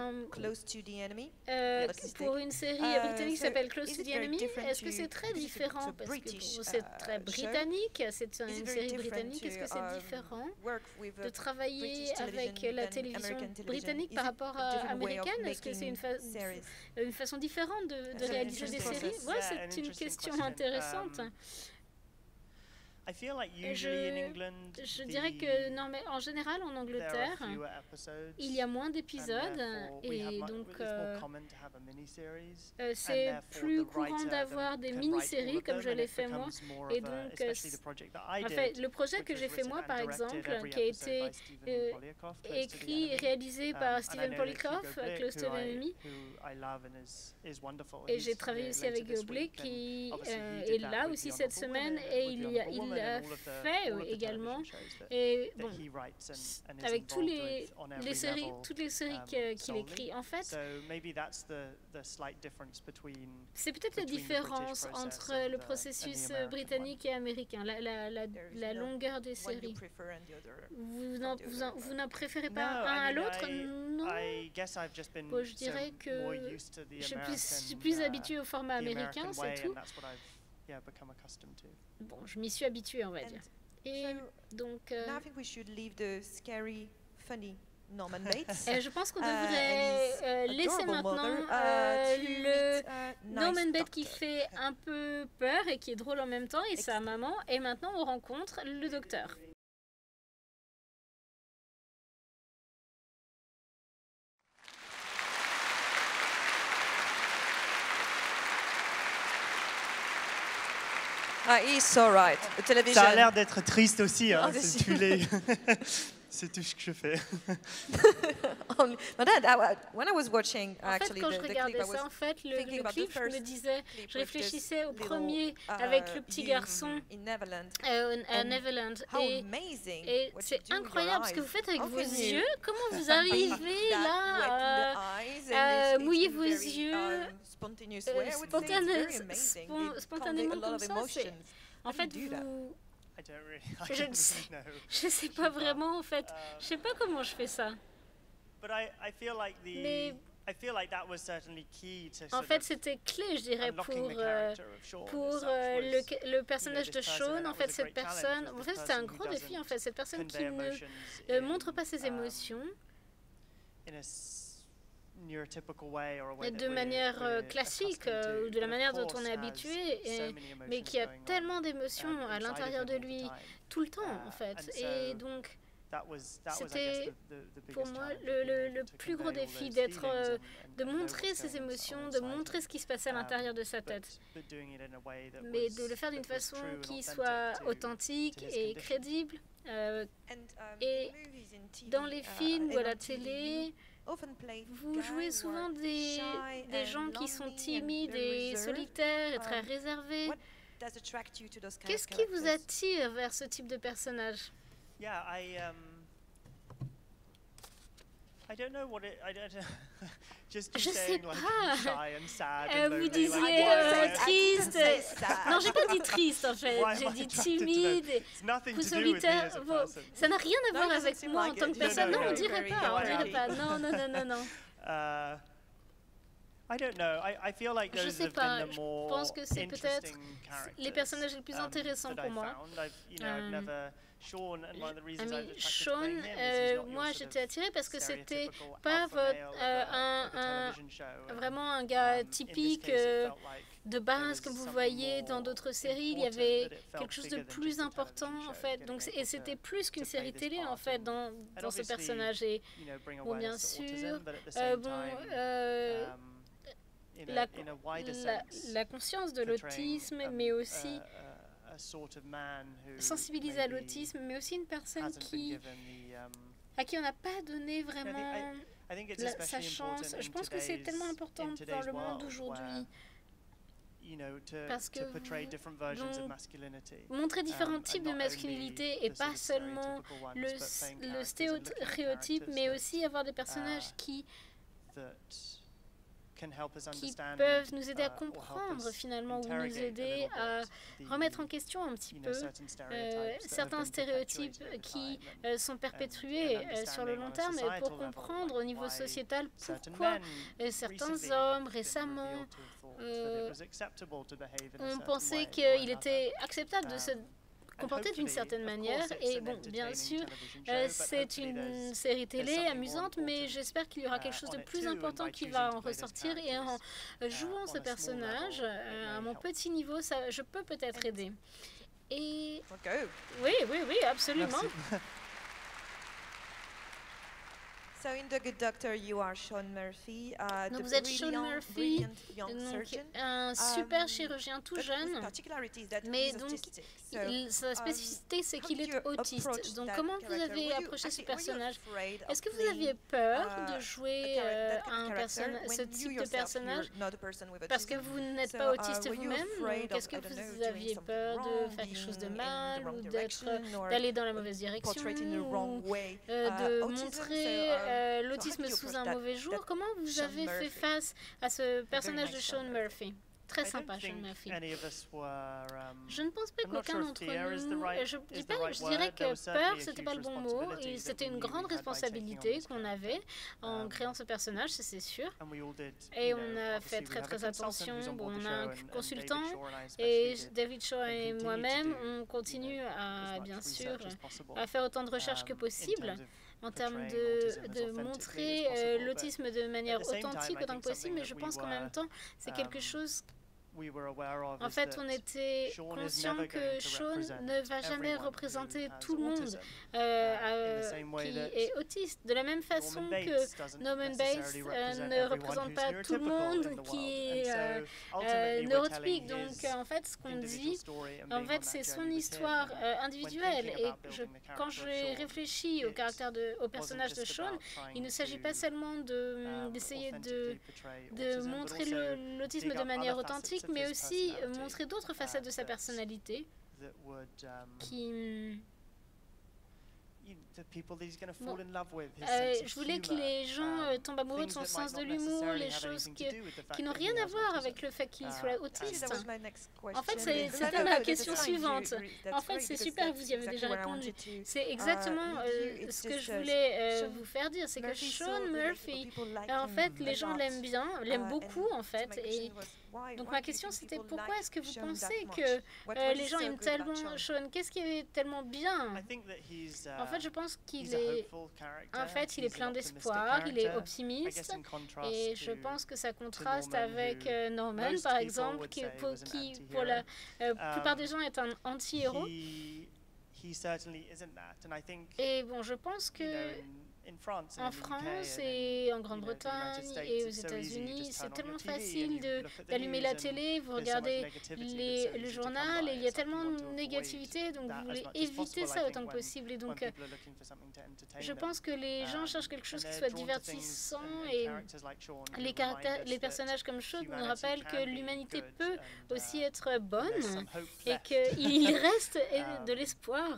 une série britannique qui s'appelle Close to the Enemy. Est-ce que c'est très différent? Parce que c'est très britannique, c'est une série britannique. Est-ce que c'est différent de travailler avec la télévision britannique par rapport à américaine? Est-ce que c'est une façon différente de réaliser des séries? Ouais, c'est une question intéressante. Je dirais que non, mais en général en Angleterre, il y a moins d'épisodes et donc c'est plus courant d'avoir des mini-séries comme je l'ai fait moi. Et donc, en fait, le projet que j'ai fait moi, par exemple, qui a été écrit et réalisé par Stephen Pollikoff, Close to the Enemy, et j'ai travaillé aussi avec Blake qui est là aussi cette semaine et il a fait également, et bon, avec toutes les séries qu'il écrit. En fait, c'est peut-être la différence entre le processus britannique et américain, la longueur des séries. Vous n'en préférez pas un à l'autre? Non. Bon, je dirais que je suis plus habituée au format américain, c'est tout. Bon, je m'y suis habituée, on va dire. Et donc, je pense qu'on devrait laisser maintenant le Norman Bates qui fait un peu peur et qui est drôle en même temps, et sa maman. Et maintenant, on rencontre le docteur. He's so right. The television. Ça a l'air d'être triste aussi. Hein, c'est tout ce que je fais. When I was watching, en fait, quand je regardais ça, en fait, le clip, je me disais, je réfléchissais au premier avec le petit garçon à Neverland. Et c'est incroyable ce que vous faites avec vos yeux. Comment vous arrivez là à mouiller vos yeux spontanément comme ça? En fait, vous... Je ne sais pas vraiment, en fait. Je ne sais pas comment je fais ça. Mais en fait, c'était clé, je dirais, pour le personnage de Sean. En fait, cette personne... En fait, c'était un gros défi, en fait. Cette personne qui ne montre pas ses émotions de manière classique ou de la manière dont on est habitué, mais qui a tellement d'émotions à l'intérieur de lui tout le temps, en fait. Et donc, c'était pour moi le plus gros défi de montrer ses émotions, de montrer ce qui se passait à l'intérieur de sa tête, mais de le faire d'une façon qui soit authentique et crédible. Et dans les films ou à la télé, vous jouez souvent des gens qui sont timides et solitaires et très réservés. Qu'est-ce qui vous attire vers ce type de personnage? Je sais pas. Vous disiez triste. Non, j'ai pas dit triste en fait. J'ai dit timide, ou solitaire. Ça n'a rien à voir avec moi en tant que personne. Non, on dirait pas. On dirait pas. Non, non, non, non, non. Je sais pas. Je pense que c'est peut-être les personnages les plus intéressants pour moi. Sean, moi j'étais attirée parce que c'était pas vraiment un gars typique de base comme vous voyez dans d'autres séries. Il y avait quelque chose de plus important en fait. Donc, et c'était plus qu'une série télé en fait dans ce personnage. Et bon, bien sûr, la conscience de l'autisme, mais aussi sensibiliser à l'autisme, mais aussi une personne à qui on n'a pas donné vraiment sa chance. Je pense que c'est tellement important dans le monde d'aujourd'hui. Parce que montrer différents types de masculinité et pas seulement le stéréotype, mais aussi avoir des personnages qui peuvent nous aider à comprendre finalement ou nous aider à remettre en question un petit peu certains stéréotypes qui sont perpétués sur le long terme et pour comprendre au niveau sociétal pourquoi certains hommes récemment ont pensé qu'il était acceptable de se comporter d'une certaine manière. Et bon, bien sûr, c'est une série télé amusante, mais j'espère qu'il y aura quelque chose de plus important qui va en ressortir. Et en jouant ce personnage à mon petit niveau, ça, je peux peut-être aider. Et oui, oui, oui, absolument. Merci. So in The Good Doctor, you are Sean Murphy, donc vous êtes Sean Murphy, donc un super chirurgien tout jeune, mais donc sa spécificité c'est qu'il est autiste. Donc comment vous avez approché ce personnage? Est-ce que vous aviez peur de jouer ce type de personnage parce que vous n'êtes pas autiste vous-même? Est-ce que vous aviez peur de faire quelque chose de mal ou d'aller dans la mauvaise direction ou de montrer l'autisme sous un mauvais jour? Comment vous avez fait face à ce personnage de Sean Murphy? Très sympa, Sean Murphy. Je ne pense pas qu'aucun d'entre nous... Je dirais que peur, c'était pas le bon mot. C'était une grande responsabilité qu'on avait en créant ce personnage, c'est sûr. Et on a fait très très attention. Bon, on a un consultant et David Shaw et moi-même, on continue à, bien sûr, à faire autant de recherches que possible en termes de montrer l'autisme de manière authentique autant que possible, mais je pense qu'en même temps, c'est quelque chose En fait, on était conscient que Sean ne va jamais représenter tout le monde qui est autiste. De la même façon que Norman Bates ne représente pas tout le monde qui est neurotypique. Donc, en fait, ce qu'on dit, en fait, c'est son histoire individuelle. Et quand j'ai réfléchi au personnage de Sean, il ne s'agit pas seulement d'essayer de montrer l'autisme de manière authentique, mais aussi montrer d'autres facettes de sa personnalité qui... je voulais que les gens tombent amoureux de son sens de l'humour, les choses qui n'ont rien à voir avec le fait qu'il soit autiste. En fait, c'était ma question suivante. En fait, c'est super, vous y avez déjà répondu. C'est exactement ce que je voulais vous faire dire, c'est que Sean Murphy, en fait, les gens l'aiment bien, l'aiment beaucoup, en fait. Et donc ma question, c'était pourquoi est-ce que vous pensez que les gens aiment tellement Sean? Qu'est-ce qui est tellement bien? En fait, je pense qu'il est, il est plein d'espoir, il est optimiste, et je pense que ça contraste avec Norman, par exemple, qui pour la plupart des gens est un anti-héros. Et bon, je pense que en France et en Grande-Bretagne et aux États-Unis, c'est tellement facile d'allumer la télé, vous regardez le journal et il y a tellement de négativité, donc vous voulez éviter ça autant que possible. Et donc, je pense que les gens cherchent quelque chose qui soit divertissant et les personnages comme Sean nous rappellent que l'humanité peut aussi être bonne et qu'il reste de l'espoir.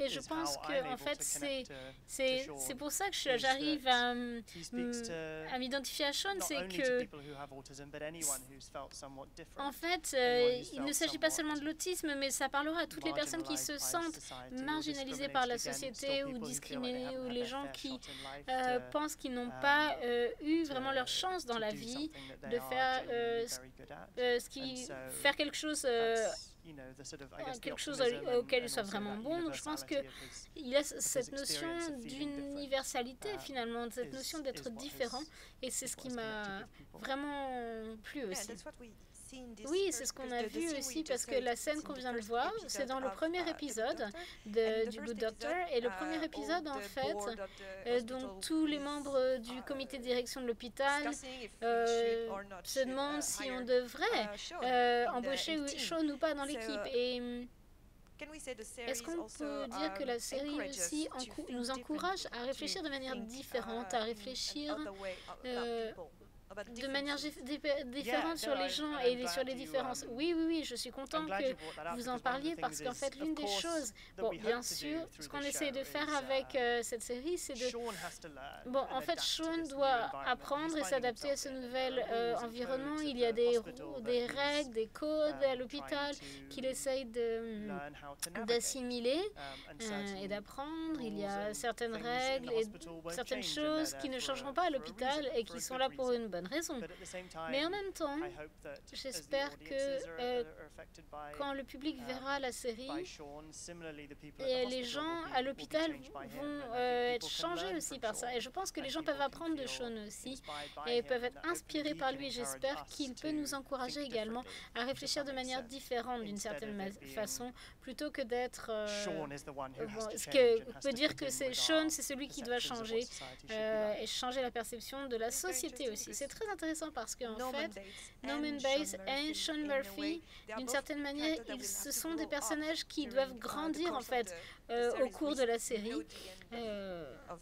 Et je pense que en fait, c'est pour ça que j'arrive à m'identifier à Sean, c'est que en fait, il ne s'agit pas seulement de l'autisme, mais ça parlera à toutes les personnes qui se sentent marginalisées par la société ou discriminées, ou les gens qui pensent qu'ils n'ont pas eu vraiment leur chance dans la vie de faire faire quelque chose auquel ils soient vraiment bons. Donc je pense qu'il y a cette notion d'universalité finalement, cette notion d'être différent, et c'est ce qui m'a vraiment plu aussi. Oui, c'est ce qu'on a vu aussi, parce que la scène qu'on vient de voir, c'est dans le premier épisode du Good Doctor. Et le premier épisode, en fait, donc tous les membres du comité de direction de l'hôpital se demandent si on devrait embaucher Sean ou pas dans l'équipe. Et est-ce qu'on peut dire que la série aussi nous encourage à réfléchir de manière différente, à réfléchir de manière différente sur les gens et sur les différences? Oui, je suis contente que vous en parliez, parce qu'en fait, l'une des choses, bon, bien sûr, ce qu'on essaie de faire avec cette série, c'est de... Bon, en fait, Sean doit apprendre et s'adapter à ce nouvel environnement. Il y a des règles, des codes à l'hôpital qu'il essaye d'assimiler et d'apprendre. Il y a certaines règles et certaines choses qui ne changeront pas à l'hôpital et qui sont là pour une bonne raison. Mais en même temps, j'espère que quand le public verra la série, les gens à l'hôpital vont être changés aussi par ça. Et je pense que les gens peuvent apprendre de Sean aussi et peuvent être inspirés par lui. J'espère qu'il peut nous encourager également à réfléchir de manière différente d'une certaine façon, plutôt que d'être... ce que peut dire que Sean, c'est celui qui doit changer et changer la perception de la société aussi. C'est très intéressant parce qu'en fait, Norman Bates et Sean Murphy, d'une certaine manière, ce sont des personnages qui doivent grandir en fait au cours de la série.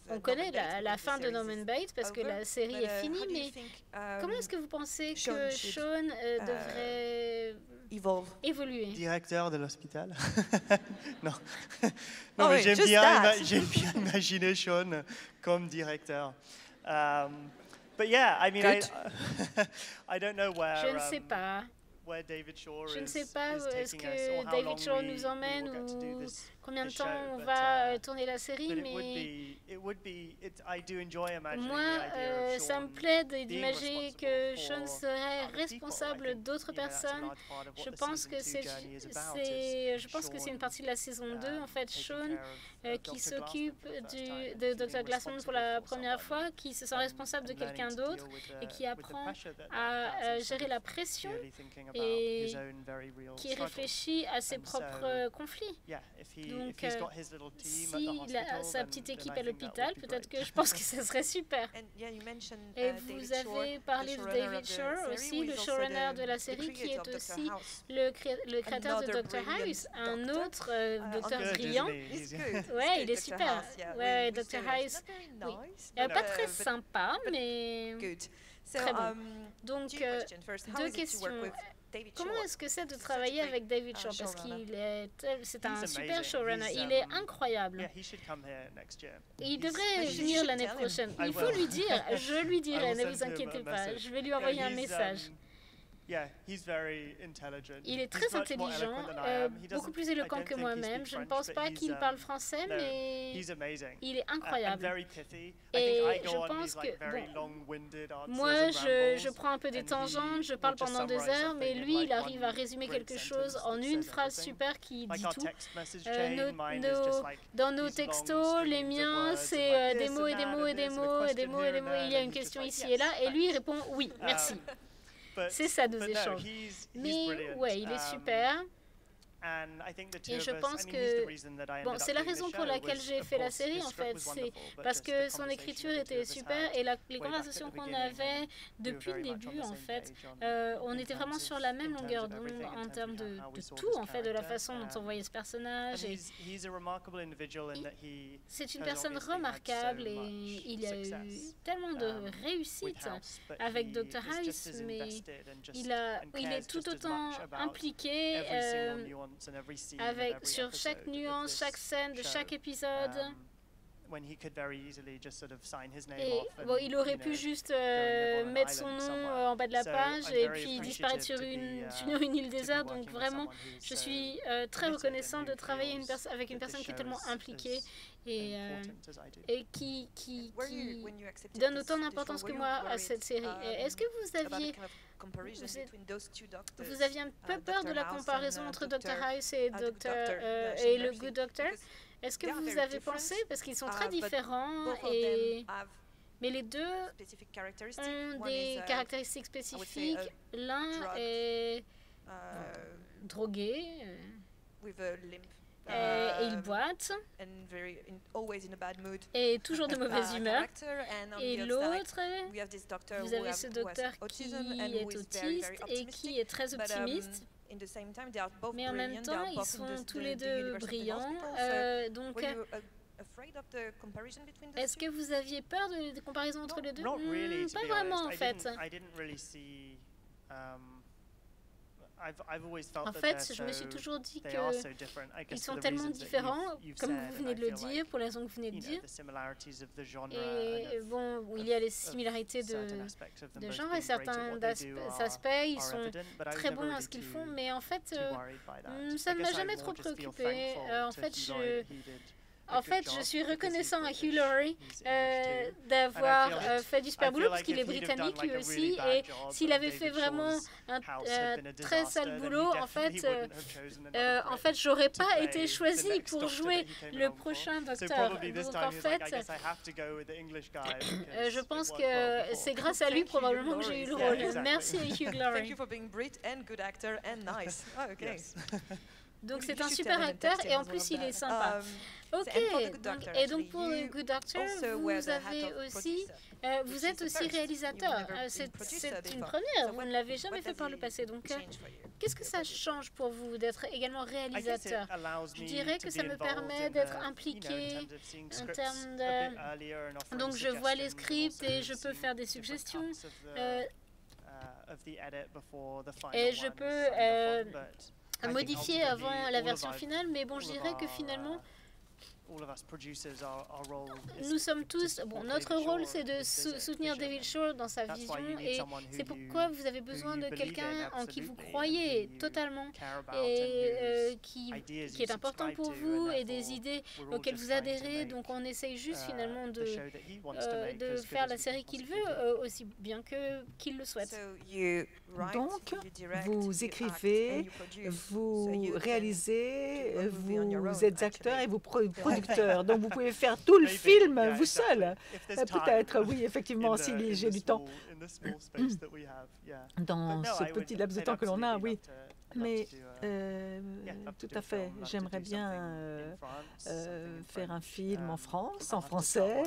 On connaît la fin de Norman Bates parce que la série est finie, mais comment est-ce que vous pensez que Sean devrait évoluer? Directeur de l'hôpital. Non, mais j'aime bien imaginer Sean comme directeur. But yeah, I mean, I don't know where. Je ne sais pas. Je ne sais pas où est-ce que David Shaw nous emmène ou combien de temps on va tourner la série, mais moi, ça me plaît d'imaginer que Sean serait responsable d'autres personnes. Je pense que c'est une partie de la saison 2, en fait, Sean, qui s'occupe de Dr. Glassman pour la première fois, qui se sent responsable de quelqu'un d'autre et qui apprend à gérer la pression et qui réfléchit à ses propres conflits. Donc, s'il a sa petite équipe à l'hôpital, peut-être que je pense que ce serait super. Et vous avez parlé de David Shore aussi, le showrunner de la série, qui est aussi le créateur de Dr. House, un autre docteur brillant. Ouais, il est super. Ouais, Dr. House, oui. Pas très sympa, mais très bon. Donc, deux questions. Comment est-ce que c'est de travailler avec David Shore? Parce c'est un super showrunner. Il est incroyable. Il devrait venir l'année prochaine. Il faut lui dire. Je lui dirai, ne vous inquiétez pas. Je vais lui envoyer un message. Il est très intelligent, beaucoup plus éloquent que moi-même. Je ne pense pas qu'il parle français, mais il est incroyable. Et je pense que, moi, je prends un peu des tangentes, je parle pendant 2 heures, mais lui, il arrive à résumer quelque chose en une phrase super qui dit tout. Dans nos textos, les miens, c'est des mots et des mots et des mots et des mots et des mots. Il y a une question ici et là, et lui, il répond oui, merci. C'est ça, nos échanges. Mais ouais, il est super. Et je pense que, bon, c'est la raison pour laquelle j'ai fait la série, en fait. C'est parce que son écriture était super et les conversations qu'on avait depuis le début, en fait, on était vraiment sur la même longueur d'onde en termes de tout, en fait, de la façon dont on voyait ce personnage. C'est une personne remarquable et il a eu tellement de réussite avec Dr. House, mais il est tout autant impliqué sur chaque nuance, chaque scène de chaque épisode. Et bon, il aurait pu juste mettre son nom en bas de la page et puis disparaître sur une île déserte. Donc vraiment, je suis très reconnaissante de travailler avec une personne qui est tellement impliquée et qui donne autant d'importance que moi à cette série. Est-ce que vous aviez un peu peur de la comparaison entre Dr. House et le Good Doctor? Est-ce que vous avez pensé, parce qu'ils sont très différents, mais les deux ont des caractéristiques spécifiques. L'un est drogué, et il boite, et toujours de mauvaise humeur. Et l'autre, vous avez ce docteur qui est autiste et qui est très optimiste. Mais en même temps, ils sont tous les deux brillants. Donc, est-ce que vous aviez peur de comparaison entre les deux? Pas vraiment, en fait. En fait, je me suis toujours dit qu'ils sont tellement différents, comme vous venez de le dire, pour les raisons que vous venez de dire. Et bon, il y a les similarités de genre et certains aspects, ils sont très bons à ce qu'ils font, mais en fait, ça ne m'a jamais trop préoccupée. En fait, je suis reconnaissant à Hugh Laurie d'avoir fait du super boulot parce qu'il est britannique lui aussi. Et s'il avait fait vraiment un très sale boulot, en fait, j'aurais pas été choisie pour jouer le prochain docteur. Donc, en fait, je pense que c'est grâce à lui probablement que j'ai eu le rôle. Merci Hugh Laurie. Donc c'est un super acteur et en plus il est sympa. Ok, donc pour le Good Doctor, vous êtes aussi réalisateur. C'est une première, vous ne l'avez jamais fait par le passé. Donc qu'est-ce que ça change pour vous d'être également réalisateur? Je dirais que ça me permet d'être impliqué en termes de... Donc je vois les scripts et je peux faire des suggestions. Et je peux... modifier avant la version finale, mais bon, je dirais que finalement, Nous sommes tous, bon, notre rôle c'est de soutenir David Shore dans sa vision et c'est pourquoi vous avez besoin de quelqu'un en qui vous croyez totalement et qui est important pour vous et des idées auxquelles vous adhérez. Donc on essaye juste finalement de faire la série qu'il veut aussi bien qu'il le souhaite. Donc vous écrivez, vous réalisez, vous êtes acteur et vous producteur. Donc vous pouvez faire tout le film vous seul. Peut-être, oui, effectivement, si j'ai du temps. Dans ce petit laps de temps que l'on a, oui. Mais tout à fait, j'aimerais bien faire un film en France, en français.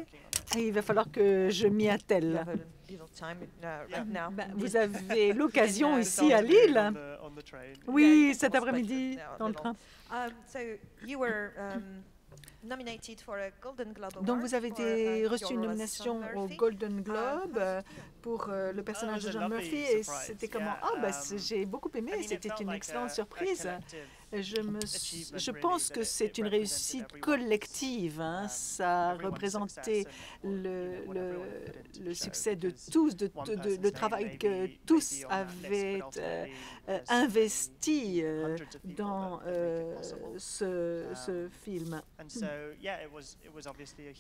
Et il va falloir que je m'y attelle. Vous avez l'occasion ici à Lille. Oui, cet après-midi, dans le train. Donc vous avez reçu une nomination au Golden Globe pour le personnage de John Murphy et c'était comment? J'ai beaucoup aimé, c'était une excellente surprise. Je pense que c'est une réussite collective. Hein. Ça représentait le succès de tous, le travail que tous avaient investi dans ce film.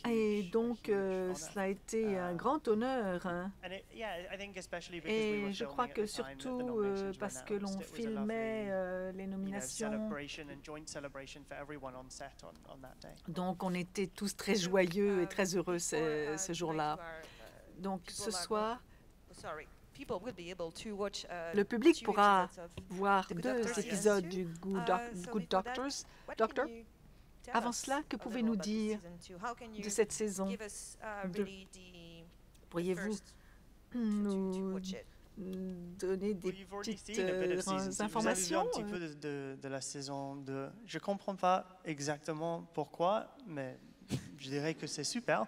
Et donc, cela a été un grand honneur. Hein. Et je crois que surtout parce que l'on filmait les nominations. Donc, on était tous très joyeux et très heureux ce jour-là. Donc, ce soir, le public pourra voir 2 épisodes du Good Doctor. Avant cela, que pouvez-vous nous dire de cette saison 2? Pourriez-vous nous donner des petites informations? Vous avez vu un petit peu de la saison 2. Je ne comprends pas exactement pourquoi, mais je dirais que c'est super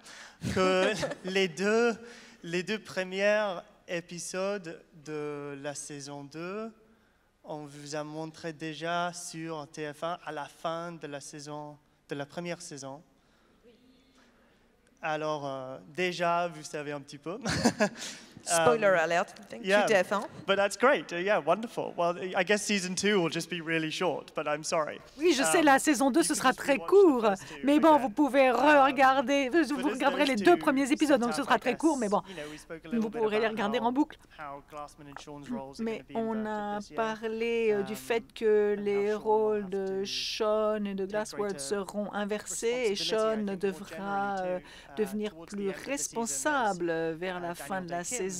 que les deux premiers épisodes de la saison 2, on vous a montré déjà sur TF1 à la fin de la première saison. Alors, déjà, vous savez un petit peu. Spoiler alert, thank you, TF1. But that's great. Yeah, wonderful. Well, I guess season 2 will just be really short, but I'm sorry. Oui, je sais, la saison 2, ce sera très court. Mais bon, vous pouvez regarder, vous regarderez les 2 premiers épisodes, donc ce sera très court, mais bon, vous pourrez les regarder en boucle. Mais on a parlé du fait que les rôles de Sean et de Glassworth seront inversés et Sean devra devenir plus responsable vers la fin de la saison.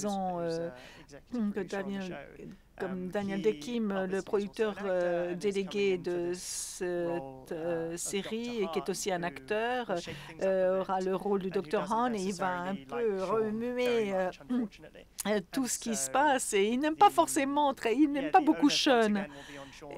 Comme Daniel Dekim, le producteur délégué de cette série et qui est aussi un acteur, aura le rôle du Dr. Han et il va un peu remuer tout ce qui se passe et il n'aime pas forcément, il n'aime pas beaucoup Sean.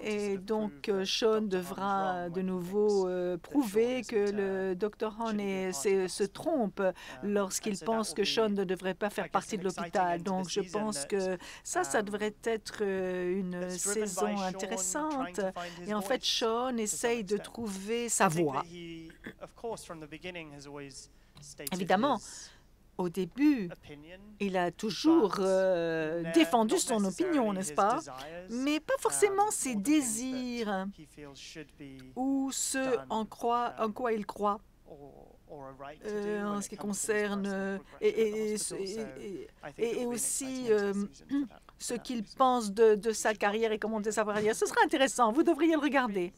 Et donc, Sean devra de nouveau prouver que le Dr. Han se trompe lorsqu'il pense que Sean ne devrait pas faire partie de l'hôpital. Donc, je pense que ça devrait être une saison intéressante. Et en fait, Sean essaye de trouver sa voie. Évidemment, au début, il a toujours défendu son opinion, n'est-ce pas? Mais pas forcément ses désirs ou ce en quoi il croit. En ce qui concerne et aussi ce qu'il pense de sa carrière et comment de sa carrière. Ce sera intéressant, vous devriez le regarder.